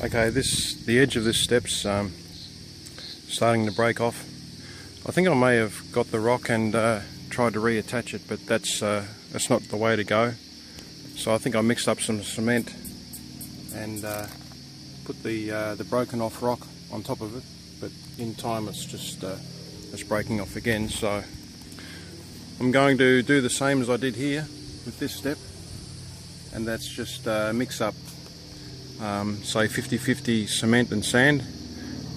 Okay, the edge of this step's starting to break off. I think I may have got the rock and tried to reattach it, but that's not the way to go. So I think I mixed up some cement and put the broken off rock on top of it, but in time it's just it's breaking off again. So I'm going to do the same as I did here with this step, and that's just mix up say 50-50 cement and sand,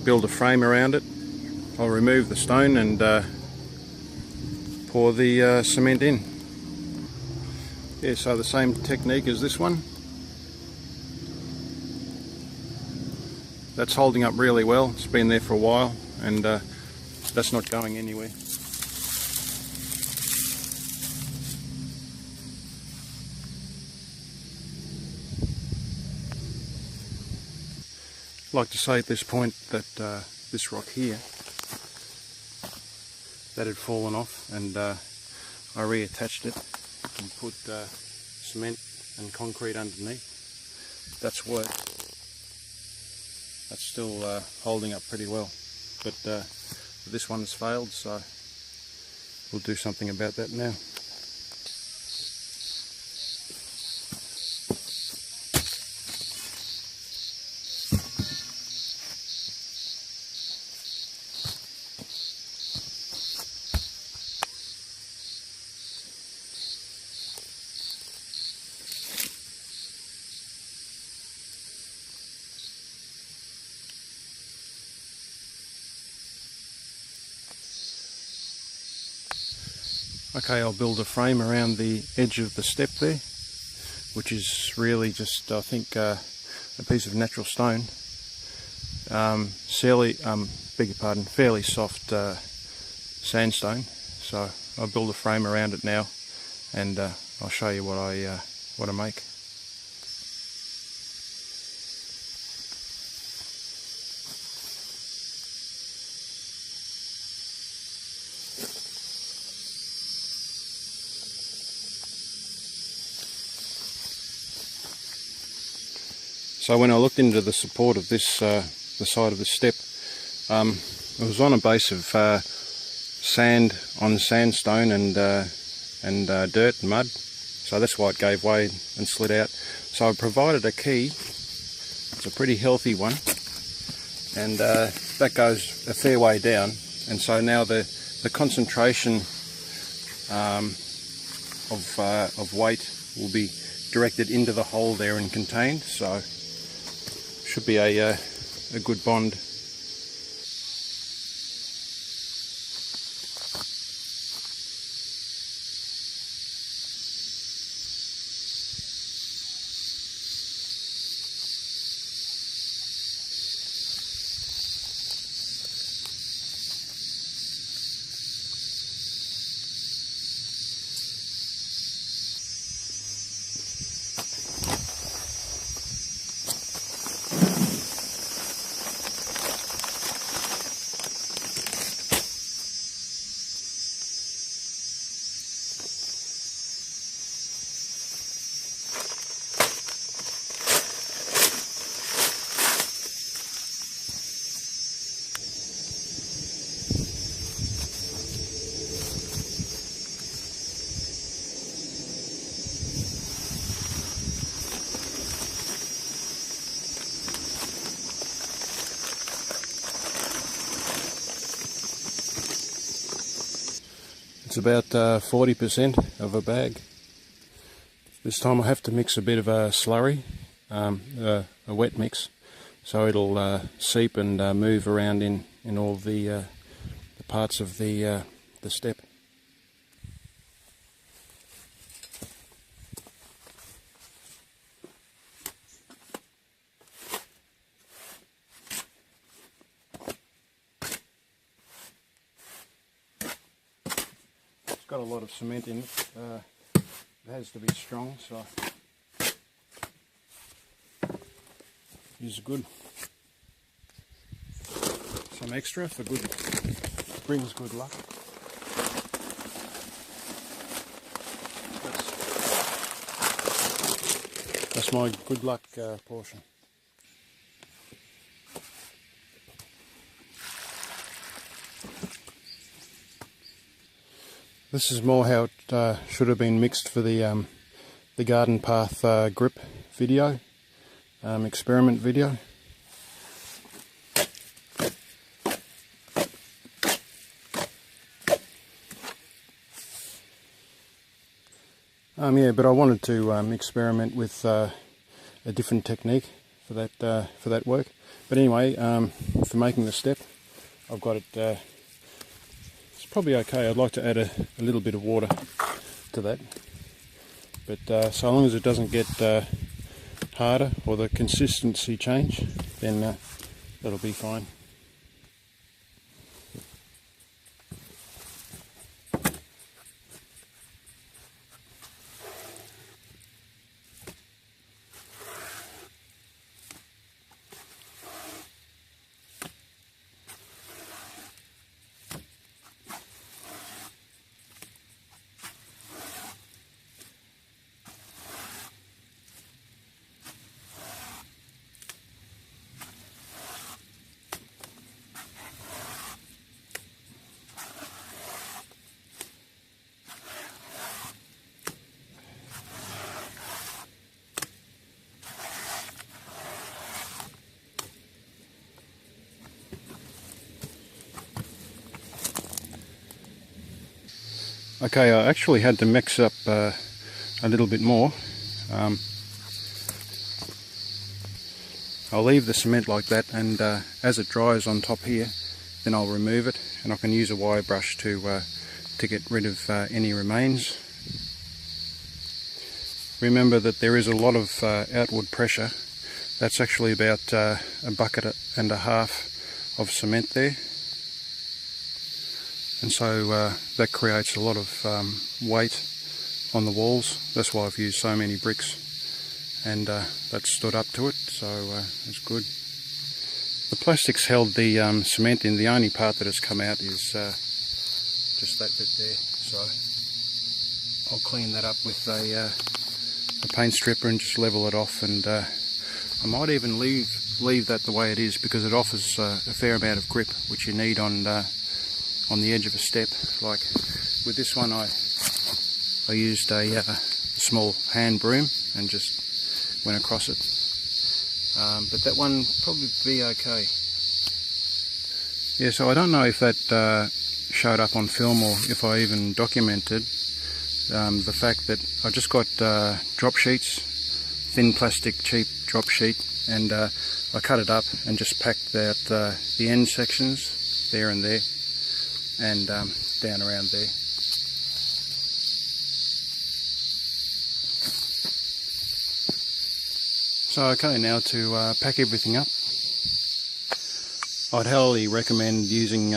build a frame around it. I'll remove the stone and pour the cement in. Yeah, so the same technique as this one. That's holding up really well. It's been there for a while, and that's not going anywhere. I'd like to say at this point that this rock here, that had fallen off, and I reattached it and put cement and concrete underneath. That's worked. That's still holding up pretty well, but this one has failed, so we'll do something about that now. Okay, I'll build a frame around the edge of the step there, which is really just, I think, a piece of natural stone. Fairly soft sandstone. So I'll build a frame around it now, and I'll show you what I make. So when I looked into the support of this, the side of the step, it was on a base of sand on sandstone and dirt and mud. So that's why it gave way and slid out. So I provided a key. It's a pretty healthy one, and that goes a fair way down. And so now the concentration of weight will be directed into the hole there and contained. So should be a good bond. It's about 40% of a bag. This time I have to mix a bit of a slurry, a wet mix, so it'll seep and move around in all the parts of the step. It's got a lot of cement in it. It has to be strong, so is good. Some extra for good, brings good luck. That's my good luck portion. This is more how it should have been mixed for the garden path grip video, experiment video. Yeah, but I wanted to experiment with a different technique for that work. But anyway, for making the step, I've got it. It's probably okay. I'd like to add a little bit of water to that, but so long as it doesn't get harder or the consistency change, then that'll be fine. Okay, I actually had to mix up a little bit more. I'll leave the cement like that, and as it dries on top here, then I'll remove it, and I can use a wire brush to get rid of any remains. Remember that there is a lot of outward pressure. That's actually about a bucket and a half of cement there. And so that creates a lot of weight on the walls. That's why I've used so many bricks, and that stood up to it, so it's good. The plastic's held the cement in. The only part that has come out is just that bit there, so I'll clean that up with a paint stripper and just level it off, and I might even leave that the way it is, because it offers a fair amount of grip which you need on the edge of a step. Like with this one, I used a small hand broom and just went across it, but that one probably be okay. Yeah, so I don't know if that showed up on film or if I even documented the fact that I just got drop sheets, thin plastic cheap drop sheet, and I cut it up and just packed out the end sections there and there, and down around there. So okay, now to pack everything up. I'd highly recommend using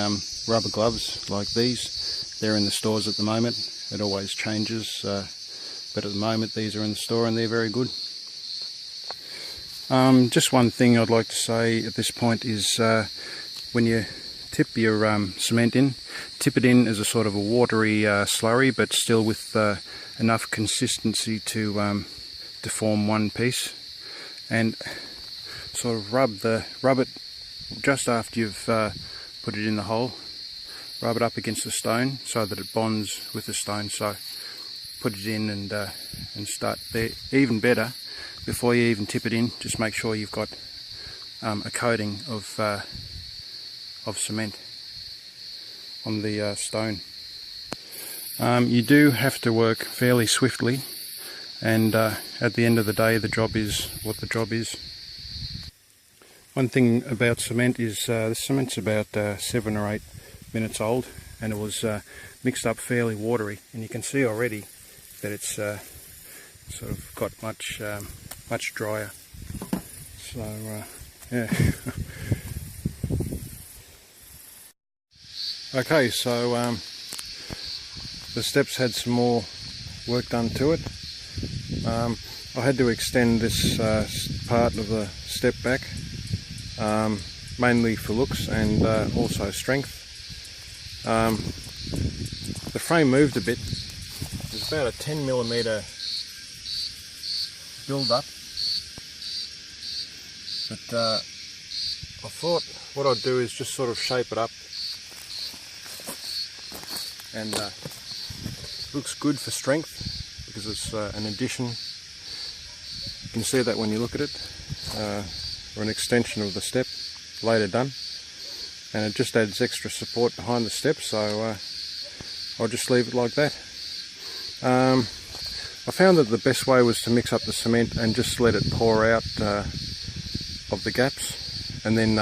rubber gloves like these. They're in the stores at the moment. It always changes, but at the moment these are in the store and they're very good. Just one thing I'd like to say at this point is when you tip your cement in, tip it in as a sort of a watery slurry, but still with enough consistency to form one piece, and sort of rub it just after you've put it in the hole. Rub it up against the stone so that it bonds with the stone. So put it in and start there. Even better, before you even tip it in, just make sure you've got a coating of cement on the stone. You do have to work fairly swiftly, and at the end of the day the job is what the job is. One thing about cement is the cement's about 7 or 8 minutes old, and it was mixed up fairly watery, and you can see already that it's sort of got much drier. So yeah. Okay, so the steps had some more work done to it. I had to extend this part of the step back, mainly for looks and also strength. The frame moved a bit. There's about a 10mm build up, but I thought what I'd do is just sort of shape it up and looks good for strength because it's an addition. You can see that when you look at it, or an extension of the step later done, and it just adds extra support behind the step, so I'll just leave it like that. I found that the best way was to mix up the cement and just let it pour out of the gaps, and then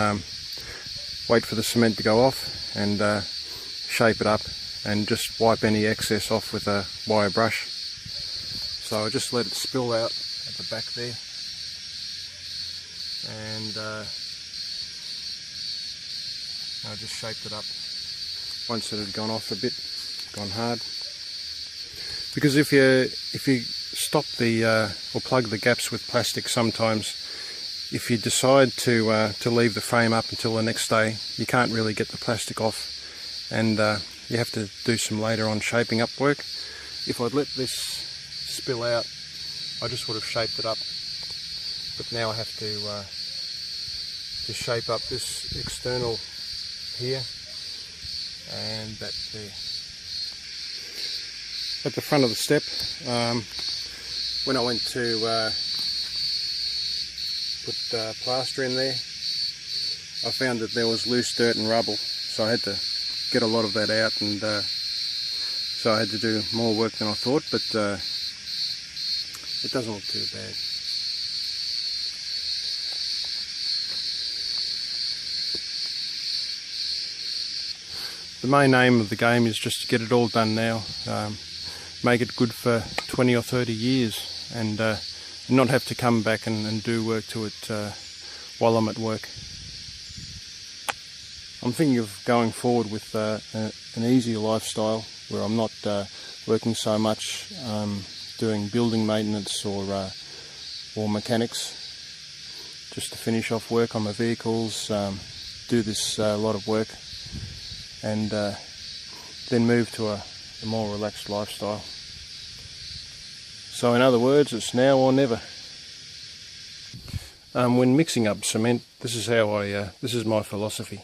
wait for the cement to go off and shape it up and just wipe any excess off with a wire brush. So I just let it spill out at the back there, and I just shaped it up once it had gone off a bit, gone hard. Because if you stop the or plug the gaps with plastic, sometimes if you decide to leave the frame up until the next day, you can't really get the plastic off, and you have to do some later on shaping up work. If I'd let this spill out, I just would have shaped it up, but now I have to shape up this external here and that there. At the front of the step, when I went to put plaster in there, I found that there was loose dirt and rubble, so I had to get a lot of that out, and so I had to do more work than I thought, but it doesn't look too bad. The main aim of the game is just to get it all done now, make it good for 20 or 30 years, and not have to come back and do work to it while I'm at work. I'm thinking of going forward with an easier lifestyle where I'm not working so much, doing building maintenance or mechanics, just to finish off work on my vehicles, do this lot of work, and then move to a more relaxed lifestyle. So in other words, it's now or never. When mixing up cement, this is how this is my philosophy.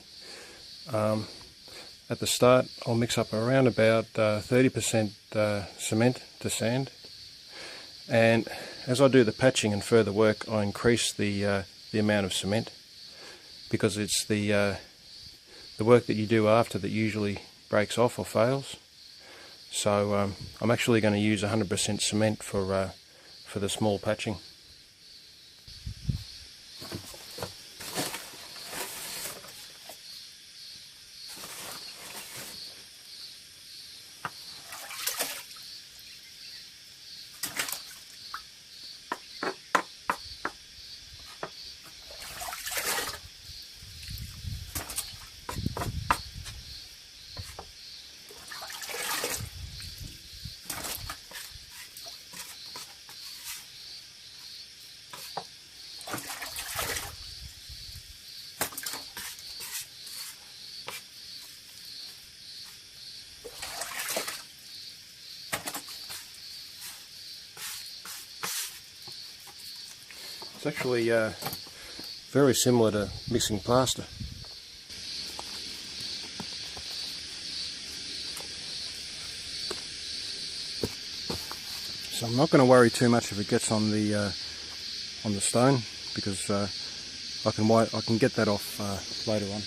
At the start, I'll mix up around about 30% cement to sand, and as I do the patching and further work, I increase the amount of cement, because it's the work that you do after that usually breaks off or fails. So I'm actually going to use 100% cement for the small patching. It's actually very similar to mixing plaster. So I'm not going to worry too much if it gets on the stone, because I can get that off later on.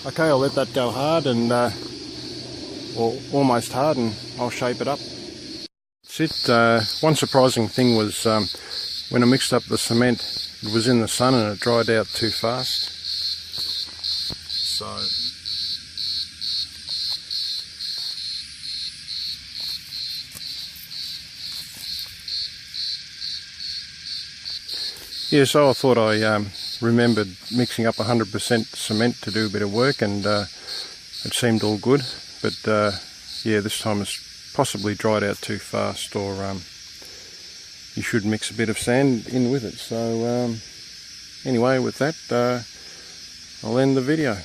Okay, I'll let that go hard and or almost hard, and I'll shape it up. That's it. One surprising thing was when I mixed up the cement, it was in the sun and it dried out too fast. So yeah, so I thought I remembered mixing up 100% cement to do a bit of work, and it seemed all good. But yeah, this time it's possibly dried out too fast, or you should mix a bit of sand in with it. So anyway, with that, I'll end the video.